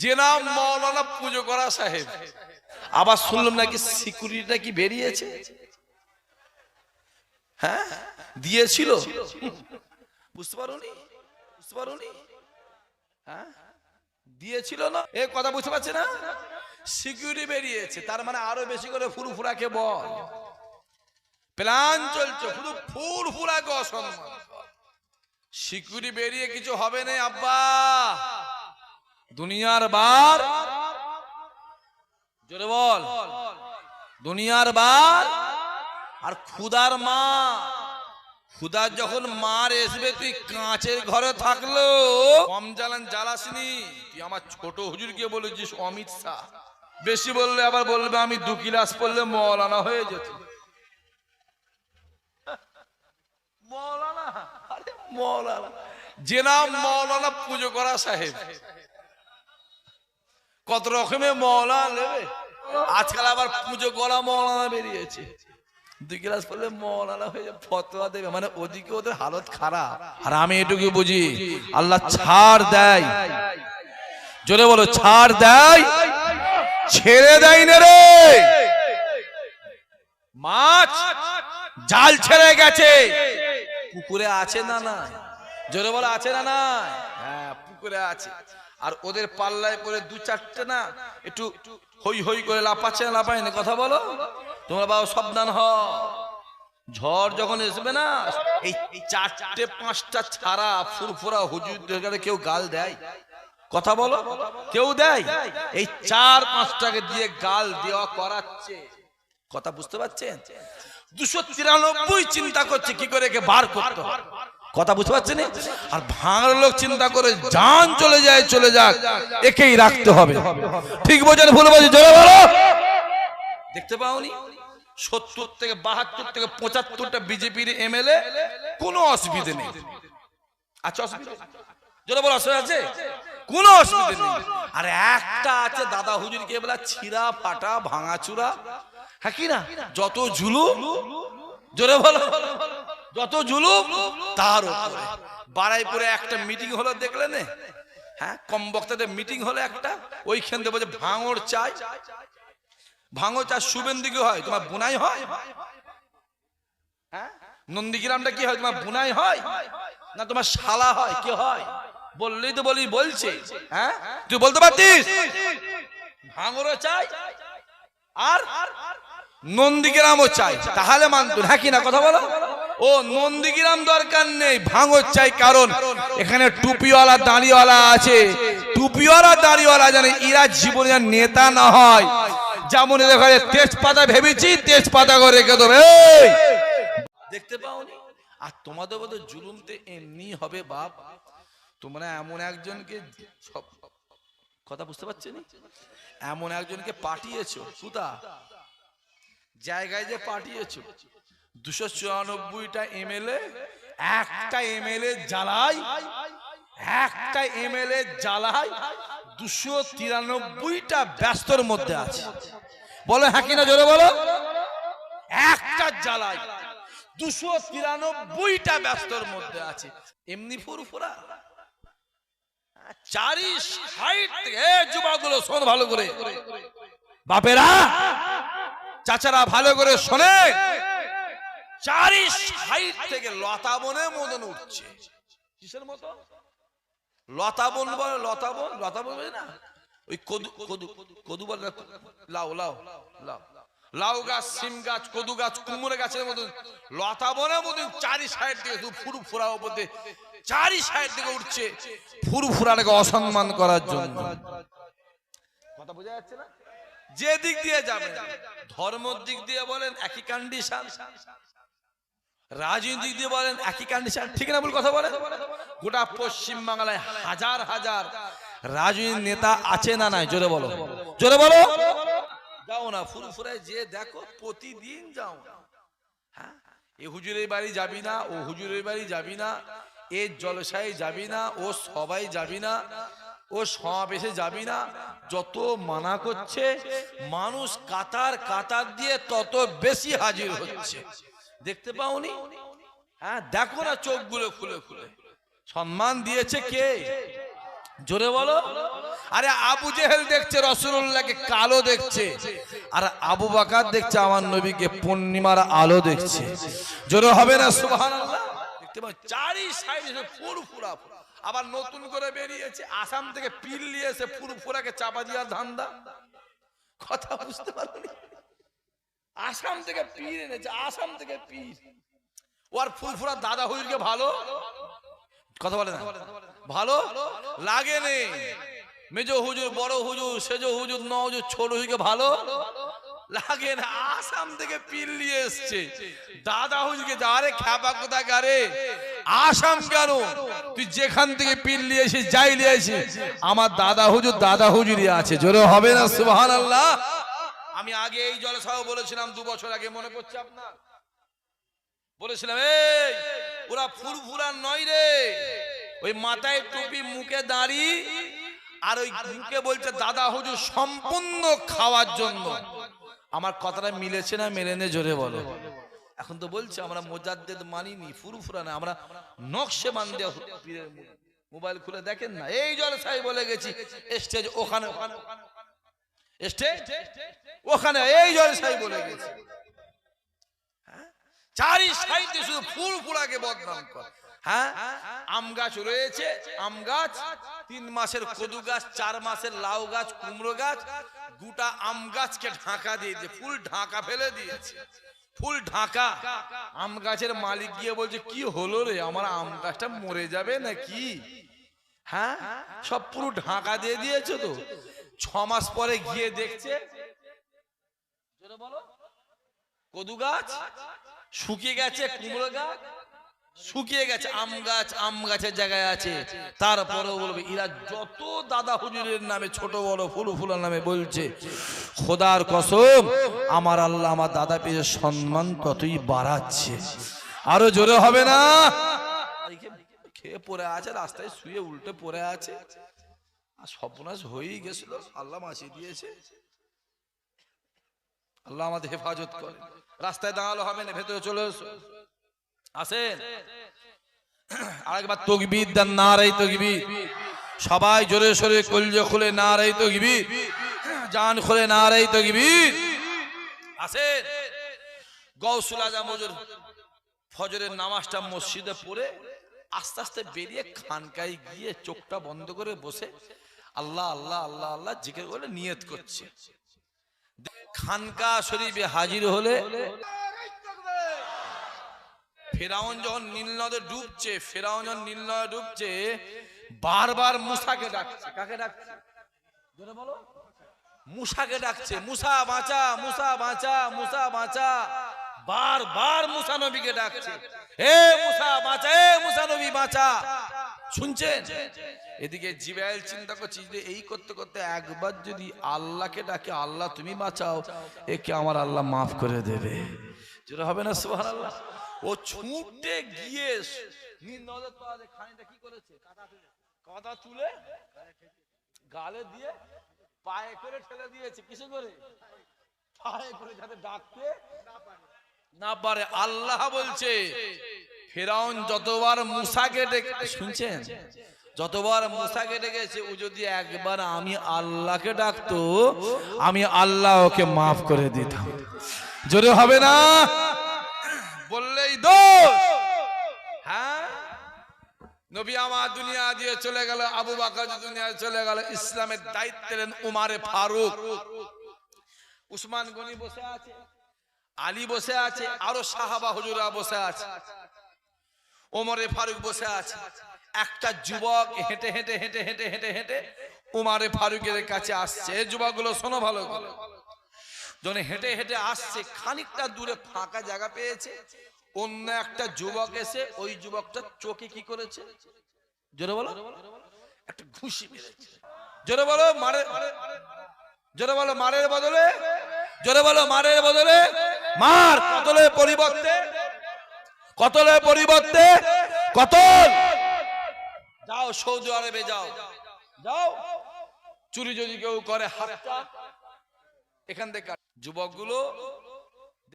যে নাম মৌলানা পুজো করা সাহেব, আবার শুনলাম নাকি সিকিউরিটিটা কি বেরিয়েছে। হ্যাঁ দিয়েছিল, বুঝতে পারোনি? বুঝতে পারোনি? হ্যাঁ দিয়েছিল না, এ কথা বুঝতে পারছে না? সিকিউরিটি বেরিয়েছে, তার মানে আরো বেশি করে ফুরফুরাকে বল। প্ল্যান চলছে, শুধু ফুরফুরাকে অসম্মান। সিকিউরিটি বেরিয়ে কিছু হবে না আব্বা, দুনিয়ার বার, জোরে বল, দুনিয়ার বার। আর খুদার মা, খুদার যখন মার আসবে, তুই কাঁচের ঘরে থাকলো কম জ্বালান জ্বালাসনি। তুই আমার ছোট হুজুরকে বলেছিস অমিত শাহ, বেশি বললে আবার বলবে আমি 2 ক্লাস পড়লে মৌলানা হয়ে যেত। মৌলানা, আরে মৌলানা, যে নাম মৌলানা পুজো করা সাহেব, কত রকমের মৌলানা নেবে। আজকাল আবার পুজো করা মৌলানা বেরিয়েছে, 2 ক্লাস পড়লে মৌলানা হয়ে যাবে, ফতোয়া দেবে, মানে ওদিকে ওদের হালত খারাপ। আর আমি এটুকু বুঝি, আল্লাহ ছাড় দেয়, জোরে বলো ছাড় দেয়, ছেড়ে দেয় না রে। মাছ জাল ছেড়ে গেছে, পুকুরে আছে না না, জোরে বলো আছে না না? হ্যাঁ পুকুরে আছে। আর ওদের পাল্লায় পরে 2-4টে না একটু হই হই করে লাফাচ্ছে না লাফায় না, কথা বলো তোমরা বাবা সাবধান হও। ঝড় যখন আসবে না, এই 4-5টা ছাড়া ফুরফুরা হুজুরদের কেউ গাল দেয়? কথা বলো কেউ দেয়? এই 4-5টাকে দিয়ে গাল দেওয়া করাচ্ছে, কথা বুঝতে পারছেন? 293 চিন্তা করছে কি করে একে বার করতে হবে, কথা বুঝতে পারছেন? আর ভাঙার লোক চিন্তা করে জান চলে যায়, চলে যাক, একেই রাখতে হবে। ঠিক বোঝেন ভুল বোঝেন? জোরে বলো। দেখতে পাওনি 70 থেকে 72 থেকে 75টা বিজেপির এমএলএ, কোনো অসুবিধা নেই। আচ্ছা অসুবিধা, জোরে বলো অসুবিধা আছে? কোনো অসুবিধা নেই। আর একটা আছে দাদা হুজুর কে বলা ছিঁড়া ফাটা ভাঙাচুরা, হ্যাঁ কি না, যত জুলুম, জোরে বলো যত জুলুম তার উপরে। বারাইপুরে একটা মিটিং হলো দেখলেন? হ্যাঁ কম বক্তাদের মিটিং হলো একটা, ওইখান থেকে বলছে ভাঙড় চাই, ভাঙড় চা শুভেন্দিকে হয়, তোমার বুনাই হয়? হ্যাঁ নন্দীগ্রামটা কি হয়, তোমার বুনাই হয় না তোমার শালা হয়, কি হয়? বললেই তো বলি বলছে। হ্যাঁ তুই বলতে পারতিস ভাঙড়ও চাই আর নন্দীগ্রামও চাই, তাহলে মানত, হ্যাঁ কি না, কথা বলো। ও নন্দীগ্রাম দরকার নেই, ভাঙড় চাই, কারণ এখানে টুপিওয়ালা দাঁড়িওয়ালা আছে, টুপিওয়ালা দাঁড়িওয়ালা জানে এরা জীবনে নেতা না হয়, যেমন এদের ঘরে তেজপাতা ভেবেছি তেজপাতা করে রেখে দেবে, দেখতে পাওনি? আর তোমাদের বোধ জুলুমতে এমনি হবে বাপ, তোমরা এমন একজনকে, সব কথা বুঝতে পারছো না, এমন একজনকে পাঠিয়েছো, কোথা জায়গায় যে পাঠিয়েছো, 294টা এমএলএ, একটা এমএলএ জ্বালাই, একটা এমএলএ জ্বালাই 293টা ব্যস্তর মধ্যে আছে, বলো হ্যাঁ কিনা, জোরে বলো। একটা জ্বালাই 293টা ব্যস্তর মধ্যে আছে, এমনি ফুরফুরা 460 থেকে। যুবকগুলো শোন ভালো করে, বাপেরা চাচারা ভালো করে শোনে, 460 থেকে লতা বনে মদন উঠছে। কিসের মতো? লতা বন বলে, লতা বন, লতা বন না ওই কদু কদু কদু বলে, লাউ লাউ লাউ লাউ গাছ, সিম গাছ, কদু গাছ, কুমড়ো গাছের মতন লতা বনের মতন 460 থেকে ফুরফুরা উপর দিয়ে 460 থেকে উঠছে, ফুরফুরাটাকে অসম্মান করার জন্য। কথা বোঝা যাচ্ছে না? যে দিক দিয়ে যাবে, ধর্মের দিক দিয়ে বলেন একই কন্ডিশন, রাজনৈতিক দিয়ে বলেন একই কন্ডিশন, ঠিক না ভুল কথা বলেন? গোটা পশ্চিম বাংলায় হাজার হাজার রাজনৈতিক নেতা আছে না নাই, জোরে বলো, জোরে বলো। যাও না ফুরফুরায় যে দেখো, প্রতিদিন যাও। হ্যাঁ এ হুজুরের বাড়ি যাবি না, ও হুজুরের বাড়ি যাবি না, এ জলসায় যাবি না, ও সবাই যাবি না, ও সমাবেশে যাবি না, যত মানা করছে মানুষ কাতার কাতার দিয়ে তত বেশি হাজির হচ্ছে, দেখতে পাওনি? হ্যাঁ দেখো না চোখগুলো খুলে খুলে। সম্মান দিয়েছে কে, জোরে বলো। আরে আবু জেহেল দেখছে রাসূলুল্লাহকে কালো দেখছে, আর আবু বকর দেখছে আমার নবীকে পূর্ণিমার আলো দেখছে। জোরে হবে না সুবহানাল্লাহ? দেখতে পাচ্ছ চারি সাইডে ফুরফুরা, আবার নতুন করে বেরিয়েছে আসাম থেকে পিল নিয়ে এসে ফুরফুরাকে চাপা দেওয়ার ধান্দা। কথা বুঝতে পারোনি? আসাম থেকে পীর এনেছে, আসাম থেকে পীর। ওর ফুরফুরা দাদা হুজুরকে ভালো কথা বলে না, ভালো লাগে নে। মেজো হুজুর, বড় হুজুর, সেজো হুজুর, ন হুজুর, ছোট হুজুরকে ভালো লাগে না। আসাম থেকে পীর নিয়ে এসছে দাদা হুজুরকে। যারে খ্যাপা কোথা গারে, আসাম কেন? তুই যেখান থেকে পীর নিয়ে এসে যাই নিয়ে এসে আমার দাদা হুজুরই আছে। জোরে হবে না সুবহানাল্লাহ? আমি আগে এই জলসাও বলেছিলাম 2 বছর আগে, মনে পড়ছে আপনার? বলেছিলাম এই ওরা ফুরফুরা নয় রে, ওই মাথায় টুপি, মুখে দাড়ি, আর ওই মুখে বলছে দাদা হুজুর সম্পূর্ণ খাওয়ার জন্য। আমার কথাটা মিলেছে না মেলেনে? জোরে বলো। এখন তো বলছে আমরা মুজাদ্দিদ মানিনি, ফুরফুরা না, আমরা নকশে বান্দে। মোবাইল খুলে দেখেন না, এই জলসাই বলে গেছি স্টেজ ওখানে, ওখানে এই জলসাই বলে গেছে। চারি সাইডে শুধু ফুরফুরাকে বদনাম করে। হ্যাঁ, আম গাছ রয়েছে, আম গাছ, 3 মাসের কদু গাছ, 4 মাসের লাউ গাছ, কুমড়ো গাছ, গোটা আম গাছকে ঢাকা দিয়ে দিয়ে ফুল ঢাকা ফেলে দিয়েছে, ফুল ঢাকা। আম গাছের মালিক গিয়ে বলছে কি হলো রে, আমার আম গাছটা মরে যাবে নাকি? হ্যাঁ, সব পুরো ঢাকা দিয়ে দিয়েছে। তো 6 মাস পরে গিয়ে দেখছে কদু গাছ শুকিয়ে গেছে, কুমড়ো গাছ শুকিয়ে গেছে, আম গাছের জায়গায় আছে। তারপরেও বলবে এরা যত দাদা হুজুরের নামে ছোট বড় ফুলফুলার নামে বলছে, খোদার কসম আমার আল্লাহ আমার দাদা পেয়ে সম্মান ততই বাড়াচ্ছে। আরো জোরে হবে না? খেয়ে পড়ে আছে, রাস্তায় শুয়ে উল্টে পড়ে আছে, আর সর্বনাশ হয়েই গেছিল। আল্লাহ বাঁচিয়ে দিয়েছে। আল্লাহ আমাদের হেফাজত করে। রাস্তায় দাঁড়ালো হবে না, ভেতরে চলে এসো। আসেন আরেকবার তাকবীর দেন, নারে তাকবীর। সবাই জোরে সোরে কলজে খুলে নারে তাকবীর, জান খুলে নারে তাকবীর। আসেন গৌসুল আজম হুজুর ফজরের নামাজটা মসজিদে পড়ে আস্তে আস্তে বেরিয়ে খানকায় গিয়ে চোখটা বন্ধ করে বসে আল্লাহ আল্লাহ আল্লাহ আল্লাহ জিকির করে নিয়ত করছে। খানকা শরীফে হাজির হলে ফেরাউন যখন নীল নদে ডুবছে, বারবার মুসাকে ডাকছে। কাকে ডাকছে? জোরে বলো। মুসাকে ডাকছে, মুসা বাঁচা, মুসা বাঁচা, মুসা বাঁচা। বারবার মুসা নবীকে ডাকছে, হে মুসা বাঁচা, হে মুসা নবী বাঁচা। শুনছেন? এদিকে জিবরাইল চিন্তা করছে যে এই করতে করতে একবার যদি আল্লাহকে ডাকে, আল্লাহ তুমি বাঁচাও, একে আমার আল্লাহ মাফ করে দেবে। যেটা হবে না সুবহানাল্লাহ? ও ছুটে গিয়ে খানিকটা কি করেছে, কাদা তুলে গালে দিয়ে পায়ে করে ঠেলে দিয়েছে। কিসে করে? পায়ে করে, যাতে ডাকতে না পারে। আল্লাহ বলছে ফেরাউন যতবার মুসাকে ডেকে, শুনছেন, যতবার মুসাকে ডেকেছে, ও যদি একবার আমি আল্লাহকে ডাকতো, আমি আল্লাহ ওকে মাফ করে দিতাম। জোরে হবে না? বললেই দোষ। হ্যাঁ, নবী আমার দুনিয়া দিয়ে চলে গেল, আবু বকর দুনিয়া চলে গেল, ইসলামের দায়িত্ব নিলেন উমারে ফারুক। উসমান গনি বসে আছে, আলী বসে আছে, আরো সাহাবা হুজুরা বসে আছে, ওমরে ফারুক বসে আছে। একটা যুবক হেঁটে হেঁটে হেঁটে হেঁটে হেঁটে হেঁটে উমারে ফারুকের কাছে আসছে। যুবকগুলো শোনো ভালো করে, যখন হেঁটে হেঁটে আসছে, খানিকটা দূরে ফাঁকা জায়গা পেয়েছে, অন্য একটা যুবক এসে ওই যুবকটার চোখে কি করেছে? জোরে বলো। একটা ঘুষি মেরেছে। জোরে বলো মারে, জোরে বলো মারের বদলে, জোরে বলো মারের বদলে মার। কতলের পরিবর্তে, কতলের পরিবর্তে কতল। যাও সৌদি আরবে যাও, যাও চুরি যদি কেউ করে হাতটা এখান থেকে। যুবকগুলো